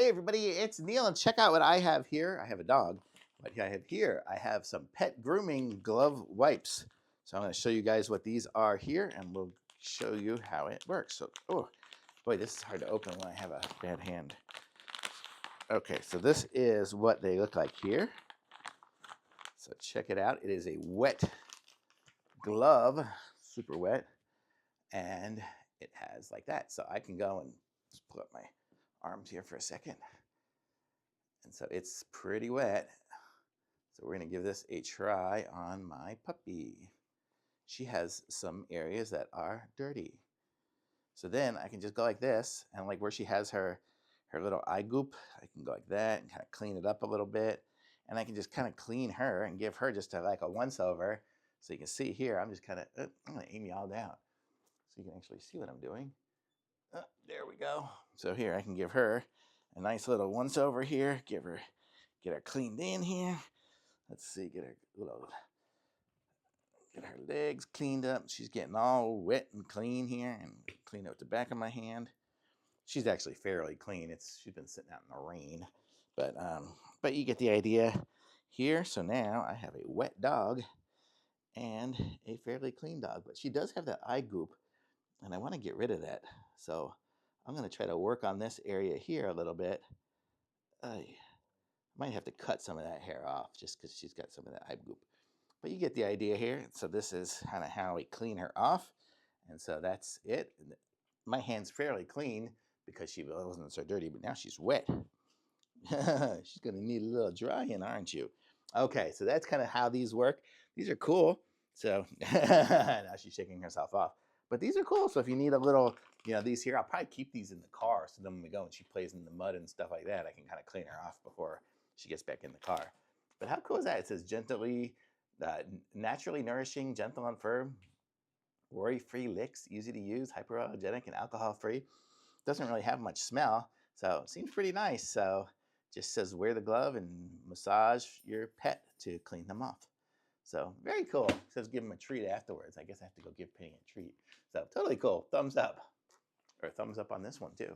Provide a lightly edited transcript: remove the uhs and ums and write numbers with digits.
Hey everybody, it's Neil, and check out what I have here. I have a dog, but I have here, I have some pet grooming glove wipes. So I'm going to show you guys what these are here, and we'll show you how it works. So, oh boy, this is hard to open when I have a bad hand. Okay, so this is what they look like here. So check it out. It is a wet glove, super wet, and it has like that. So I can go and just pull up my arms here for a second. And so it's pretty wet. So we're going to give this a try on my puppy. She has some areas that are dirty. So then I can just go like this, and like where she has her little eye goop, I can go like that and kind of clean it up a little bit. And I can just kind of clean her and give her just like a once over. So you can see here, I'm just kind of, I'm going to aim you all down so you can actually see what I'm doing. There we go. So here I can give her a nice little once over here, get her cleaned in here. Let's see, get her legs cleaned up. She's getting all wet and clean here, and clean up the back of my hand. She's actually fairly clean. She's been sitting out in the rain, but you get the idea here. So now I have a wet dog and a fairly clean dog, but she does have that eye goop, and I want to get rid of that. So I'm going to try to work on this area here a little bit. I might have to cut some of that hair off just because she's got some of that eye goop. But you get the idea here. So this is kind of how we clean her off. And so that's it. My hand's fairly clean because she wasn't so dirty, but now she's wet. She's going to need a little drying, aren't you? Okay, so that's kind of how these work. These are cool. So now she's shaking herself off. But these are cool. So if you need a little, these here, I'll probably keep these in the car. So then when we go and she plays in the mud and stuff like that, I can kind of clean her off before she gets back in the car. But how cool is that? It says gently, naturally nourishing, gentle on fur, worry-free licks, easy to use, hypoallergenic, and alcohol-free. Doesn't really have much smell, so it seems pretty nice. So just says wear the glove and massage your pet to clean them off. So very cool. It says give them a treat afterwards. I guess I have to go give Penny a treat. So totally cool. Thumbs up. Or thumbs up on this one too.